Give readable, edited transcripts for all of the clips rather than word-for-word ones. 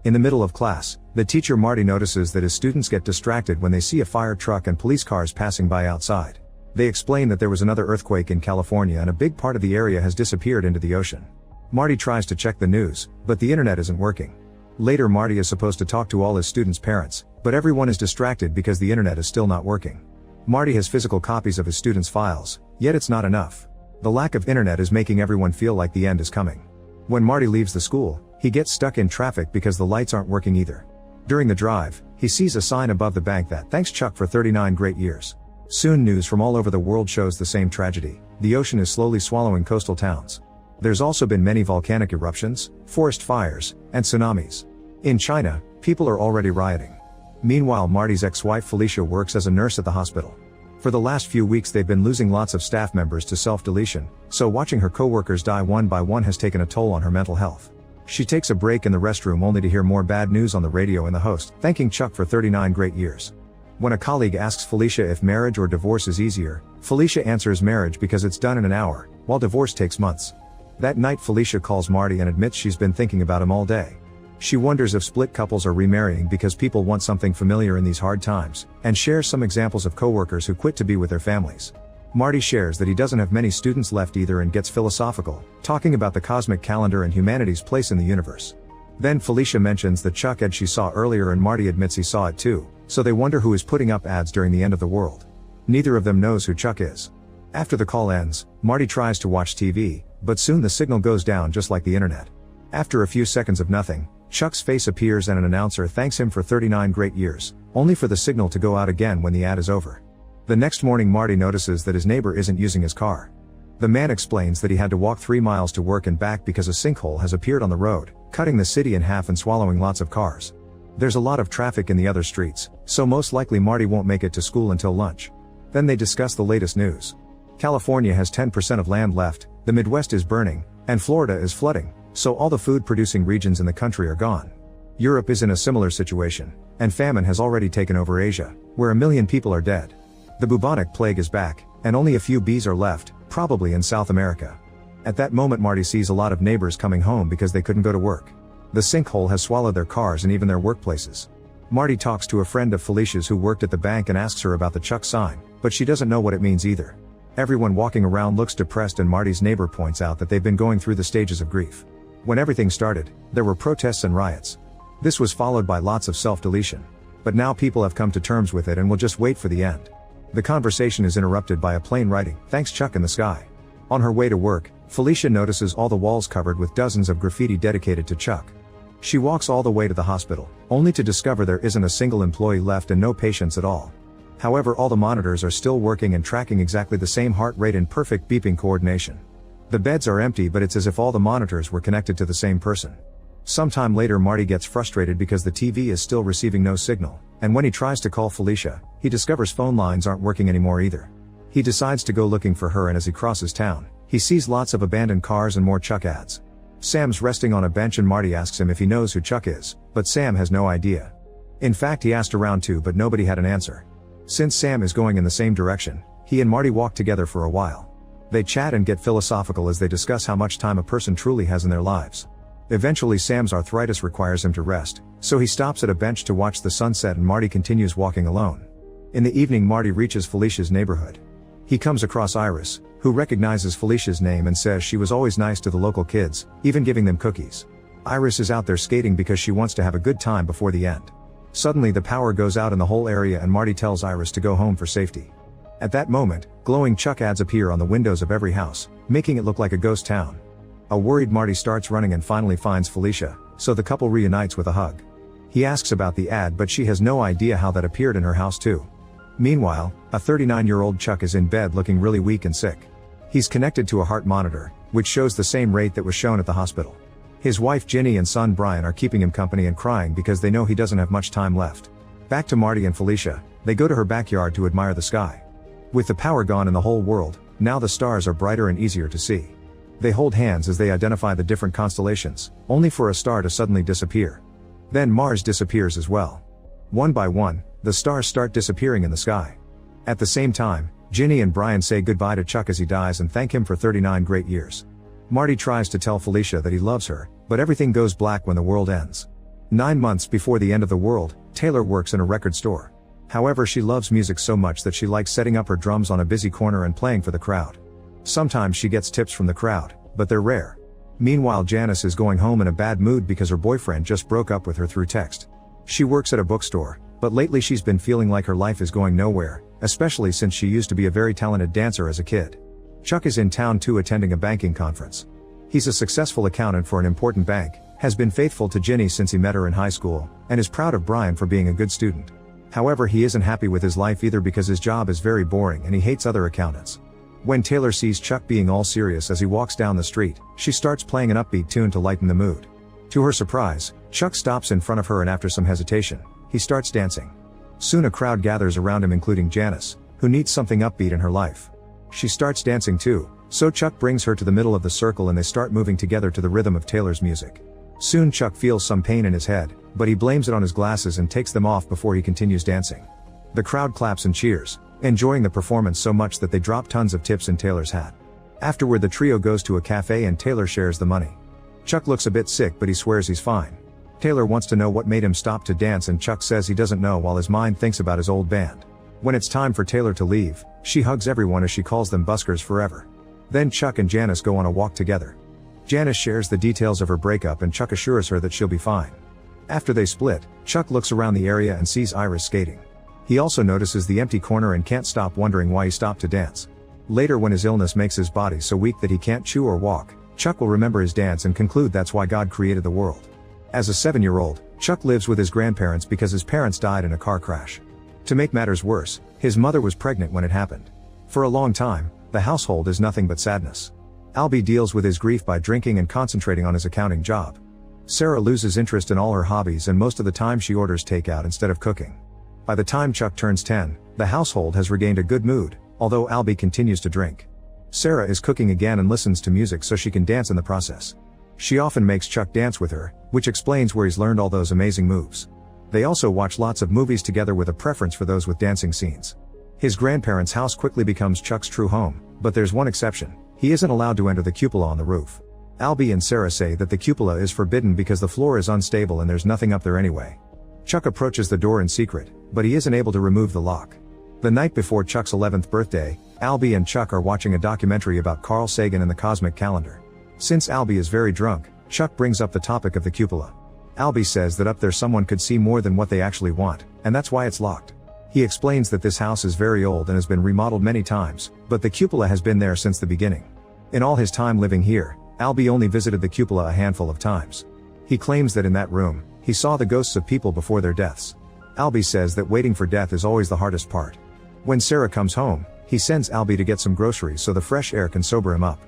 In the middle of class, the teacher Marty notices that his students get distracted when they see a fire truck and police cars passing by outside. They explain that there was another earthquake in California and a big part of the area has disappeared into the ocean. Marty tries to check the news, but the internet isn't working. Later Marty is supposed to talk to all his students' parents, but everyone is distracted because the internet is still not working. Marty has physical copies of his students' files, yet it's not enough. The lack of internet is making everyone feel like the end is coming. When Marty leaves the school, he gets stuck in traffic because the lights aren't working either. During the drive, he sees a sign above the bank that thanks Chuck for 39 great years. Soon news from all over the world shows the same tragedy. The ocean is slowly swallowing coastal towns. There's also been many volcanic eruptions, forest fires, and tsunamis. In China, people are already rioting. Meanwhile, Marty's ex-wife Felicia works as a nurse at the hospital. For the last few weeks they've been losing lots of staff members to self-deletion, so watching her co-workers die one by one has taken a toll on her mental health. She takes a break in the restroom only to hear more bad news on the radio and the host, thanking Chuck for 39 great years. When a colleague asks Felicia if marriage or divorce is easier, Felicia answers marriage because it's done in an hour, while divorce takes months. That night Felicia calls Marty and admits she's been thinking about him all day. She wonders if split couples are remarrying because people want something familiar in these hard times, and shares some examples of coworkers who quit to be with their families. Marty shares that he doesn't have many students left either and gets philosophical, talking about the cosmic calendar and humanity's place in the universe. Then Felicia mentions the Chuck ad she saw earlier and Marty admits he saw it too, so they wonder who is putting up ads during the end of the world. Neither of them knows who Chuck is. After the call ends, Marty tries to watch TV, but soon the signal goes down just like the internet. After a few seconds of nothing, Chuck's face appears and an announcer thanks him for 39 great years, only for the signal to go out again when the ad is over. The next morning Marty notices that his neighbor isn't using his car. The man explains that he had to walk 3 miles to work and back because a sinkhole has appeared on the road, cutting the city in half and swallowing lots of cars. There's a lot of traffic in the other streets, so most likely Marty won't make it to school until lunch. Then they discuss the latest news. California has 10% of land left, the Midwest is burning, and Florida is flooding, so all the food-producing regions in the country are gone. Europe is in a similar situation, and famine has already taken over Asia, where 1 million people are dead. The bubonic plague is back, and only a few bees are left, probably in South America. At that moment Marty sees a lot of neighbors coming home because they couldn't go to work. The sinkhole has swallowed their cars and even their workplaces. Marty talks to a friend of Felicia's who worked at the bank and asks her about the Chuck sign, but she doesn't know what it means either. Everyone walking around looks depressed and Marty's neighbor points out that they've been going through the stages of grief. When everything started, there were protests and riots. This was followed by lots of self-deletion. But now people have come to terms with it and will just wait for the end. The conversation is interrupted by a plane writing, "Thanks Chuck" in the sky. On her way to work, Felicia notices all the walls covered with dozens of graffiti dedicated to Chuck. She walks all the way to the hospital, only to discover there isn't a single employee left and no patients at all. However, all the monitors are still working and tracking exactly the same heart rate in perfect beeping coordination. The beds are empty, but it's as if all the monitors were connected to the same person. Sometime later Marty gets frustrated because the TV is still receiving no signal, and when he tries to call Felicia, he discovers phone lines aren't working anymore either. He decides to go looking for her and as he crosses town, he sees lots of abandoned cars and more Chuck ads. Sam's resting on a bench and Marty asks him if he knows who Chuck is, but Sam has no idea. In fact, he asked around too, but nobody had an answer. Since Sam is going in the same direction, he and Marty walk together for a while. They chat and get philosophical as they discuss how much time a person truly has in their lives. Eventually Sam's arthritis requires him to rest, so he stops at a bench to watch the sunset and Marty continues walking alone. In the evening Marty reaches Felicia's neighborhood. He comes across Iris, who recognizes Felicia's name and says she was always nice to the local kids, even giving them cookies. Iris is out there skating because she wants to have a good time before the end. Suddenly the power goes out in the whole area and Marty tells Iris to go home for safety. At that moment, glowing Chuck ads appear on the windows of every house, making it look like a ghost town. A worried Marty starts running and finally finds Felicia, so the couple reunites with a hug. He asks about the ad, but she has no idea how that appeared in her house too. Meanwhile, a 39-year-old Chuck is in bed looking really weak and sick. He's connected to a heart monitor, which shows the same rate that was shown at the hospital. His wife Ginny and son Brian are keeping him company and crying because they know he doesn't have much time left. Back to Marty and Felicia, they go to her backyard to admire the sky. With the power gone in the whole world, now the stars are brighter and easier to see. They hold hands as they identify the different constellations, only for a star to suddenly disappear. Then Mars disappears as well. One by one, the stars start disappearing in the sky. At the same time, Ginny and Brian say goodbye to Chuck as he dies and thank him for 39 great years. Marty tries to tell Felicia that he loves her, but everything goes black when the world ends. 9 months before the end of the world, Taylor works in a record store. However, she loves music so much that she likes setting up her drums on a busy corner and playing for the crowd. Sometimes she gets tips from the crowd, but they're rare. Meanwhile, Janice is going home in a bad mood because her boyfriend just broke up with her through text. She works at a bookstore, but lately she's been feeling like her life is going nowhere, especially since she used to be a very talented dancer as a kid. Chuck is in town too, attending a banking conference. He's a successful accountant for an important bank, has been faithful to Ginny since he met her in high school, and is proud of Brian for being a good student. However, he isn't happy with his life either because his job is very boring and he hates other accountants. When Taylor sees Chuck being all serious as he walks down the street, she starts playing an upbeat tune to lighten the mood. To her surprise, Chuck stops in front of her and after some hesitation, he starts dancing. Soon a crowd gathers around him, including Janice, who needs something upbeat in her life. She starts dancing too, so Chuck brings her to the middle of the circle and they start moving together to the rhythm of Taylor's music. Soon Chuck feels some pain in his head, but he blames it on his glasses and takes them off before he continues dancing. The crowd claps and cheers, enjoying the performance so much that they drop tons of tips in Taylor's hat. Afterward, the trio goes to a cafe and Taylor shares the money. Chuck looks a bit sick, but he swears he's fine. Taylor wants to know what made him stop to dance and Chuck says he doesn't know while his mind thinks about his old band. When it's time for Taylor to leave, she hugs everyone as she calls them buskers forever. Then Chuck and Janice go on a walk together. Janice shares the details of her breakup and Chuck assures her that she'll be fine. After they split, Chuck looks around the area and sees Iris skating. He also notices the empty corner and can't stop wondering why he stopped to dance. Later, when his illness makes his body so weak that he can't chew or walk, Chuck will remember his dance and conclude that's why God created the world. As a 7-year-old, Chuck lives with his grandparents because his parents died in a car crash. To make matters worse, his mother was pregnant when it happened. For a long time, the household is nothing but sadness. Albie deals with his grief by drinking and concentrating on his accounting job. Sarah loses interest in all her hobbies and most of the time she orders takeout instead of cooking. By the time Chuck turns 10, the household has regained a good mood, although Albie continues to drink. Sarah is cooking again and listens to music so she can dance in the process. She often makes Chuck dance with her, which explains where he's learned all those amazing moves. They also watch lots of movies together with a preference for those with dancing scenes. His grandparents' house quickly becomes Chuck's true home, but there's one exception: he isn't allowed to enter the cupola on the roof. Albie and Sarah say that the cupola is forbidden because the floor is unstable and there's nothing up there anyway. Chuck approaches the door in secret, but he isn't able to remove the lock. The night before Chuck's 11th birthday, Albie and Chuck are watching a documentary about Carl Sagan and the cosmic calendar. Since Albie is very drunk, Chuck brings up the topic of the cupola. Albie says that up there someone could see more than what they actually want, and that's why it's locked. He explains that this house is very old and has been remodeled many times, but the cupola has been there since the beginning. In all his time living here, Albie only visited the cupola a handful of times. He claims that in that room, he saw the ghosts of people before their deaths. Albie says that waiting for death is always the hardest part. When Sarah comes home, he sends Albie to get some groceries so the fresh air can sober him up.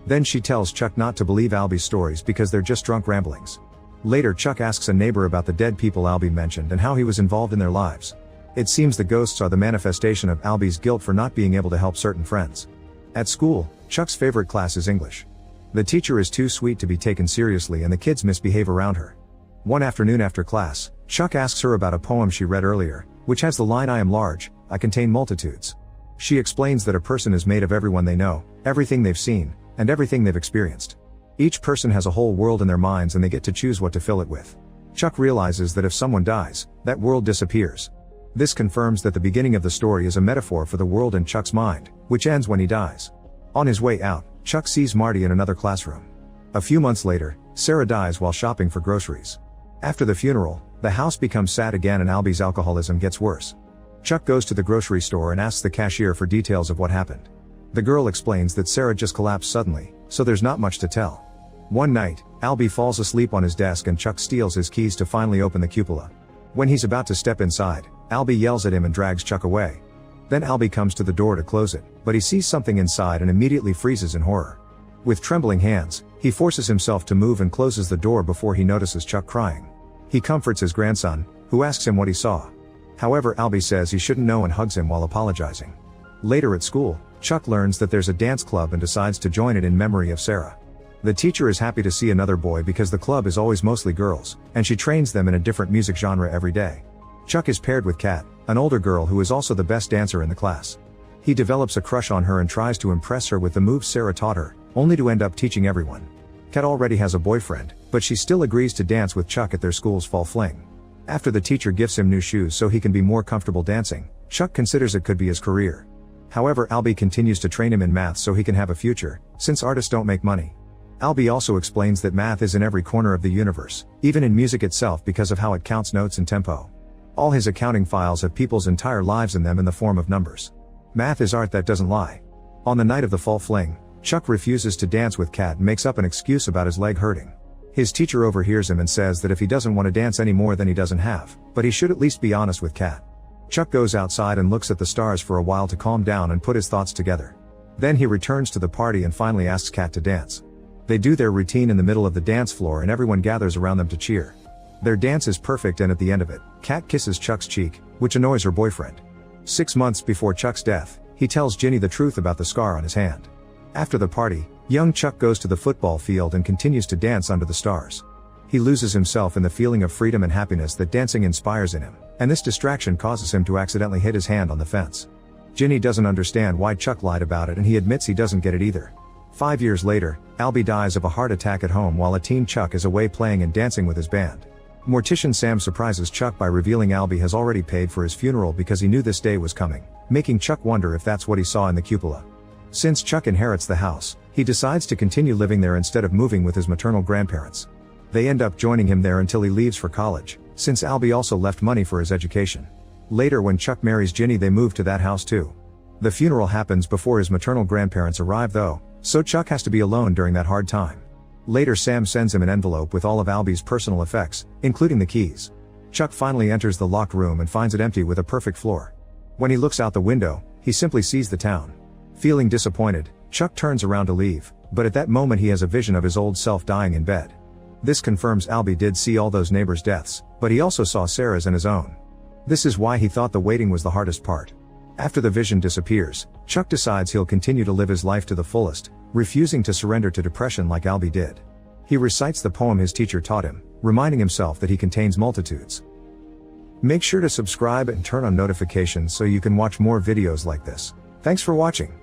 Then she tells Chuck not to believe Albie's stories because they're just drunk ramblings. Later, Chuck asks a neighbor about the dead people Albie mentioned and how he was involved in their lives. It seems the ghosts are the manifestation of Albie's guilt for not being able to help certain friends. At school, Chuck's favorite class is English. The teacher is too sweet to be taken seriously and the kids misbehave around her. One afternoon after class, Chuck asks her about a poem she read earlier, which has the line, "I am large, I contain multitudes." She explains that a person is made of everyone they know, everything they've seen, and everything they've experienced. Each person has a whole world in their minds and they get to choose what to fill it with. Chuck realizes that if someone dies, that world disappears. This confirms that the beginning of the story is a metaphor for the world in Chuck's mind, which ends when he dies. On his way out, Chuck sees Marty in another classroom. A few months later, Sarah dies while shopping for groceries. After the funeral, the house becomes sad again and Albie's alcoholism gets worse. Chuck goes to the grocery store and asks the cashier for details of what happened. The girl explains that Sarah just collapsed suddenly, so there's not much to tell. One night, Albie falls asleep on his desk and Chuck steals his keys to finally open the cupola. When he's about to step inside, Albie yells at him and drags Chuck away. Then Albie comes to the door to close it, but he sees something inside and immediately freezes in horror. With trembling hands, he forces himself to move and closes the door before he notices Chuck crying. He comforts his grandson, who asks him what he saw. However, Albie says he shouldn't know and hugs him while apologizing. Later at school, Chuck learns that there's a dance club and decides to join it in memory of Sarah. The teacher is happy to see another boy because the club is always mostly girls, and she trains them in a different music genre every day. Chuck is paired with Kat, an older girl who is also the best dancer in the class. He develops a crush on her and tries to impress her with the moves Sarah taught her, only to end up teaching everyone. Kat already has a boyfriend, But she still agrees to dance with Chuck at their school's fall fling. After the teacher gifts him new shoes so he can be more comfortable dancing, Chuck considers it could be his career. However, Albie continues to train him in math so he can have a future, since artists don't make money. Albie also explains that math is in every corner of the universe, even in music itself because of how it counts notes and tempo. All his accounting files have people's entire lives in them in the form of numbers. Math is art that doesn't lie. On the night of the fall fling, Chuck refuses to dance with Kat and makes up an excuse about his leg hurting. His teacher overhears him and says that if he doesn't want to dance anymore then he doesn't have, but he should at least be honest with Kat. Chuck goes outside and looks at the stars for a while to calm down and put his thoughts together. Then he returns to the party and finally asks Kat to dance. They do their routine in the middle of the dance floor and everyone gathers around them to cheer. Their dance is perfect and at the end of it, Kat kisses Chuck's cheek, which annoys her boyfriend. 6 months before Chuck's death, he tells Ginny the truth about the scar on his hand. After the party, young Chuck goes to the football field and continues to dance under the stars. He loses himself in the feeling of freedom and happiness that dancing inspires in him, and this distraction causes him to accidentally hit his hand on the fence. Ginny doesn't understand why Chuck lied about it and he admits he doesn't get it either. 5 years later, Albie dies of a heart attack at home while a teen Chuck is away playing and dancing with his band. Mortician Sam surprises Chuck by revealing Albie has already paid for his funeral because he knew this day was coming, making Chuck wonder if that's what he saw in the cupola. Since Chuck inherits the house, he decides to continue living there instead of moving with his maternal grandparents. They end up joining him there until he leaves for college, since Albie also left money for his education. Later when Chuck marries Ginny they move to that house too. The funeral happens before his maternal grandparents arrive though, so Chuck has to be alone during that hard time. Later Sam sends him an envelope with all of Albie's personal effects, including the keys. Chuck finally enters the locked room and finds it empty with a perfect floor. When he looks out the window, he simply sees the town. Feeling disappointed, Chuck turns around to leave, but at that moment he has a vision of his old self dying in bed. This confirms Albie did see all those neighbors' deaths, but he also saw Sarah's and his own. This is why he thought the waiting was the hardest part. After the vision disappears, Chuck decides he'll continue to live his life to the fullest, refusing to surrender to depression like Albie did. He recites the poem his teacher taught him, reminding himself that he contains multitudes. Make sure to subscribe and turn on notifications so you can watch more videos like this. Thanks for watching.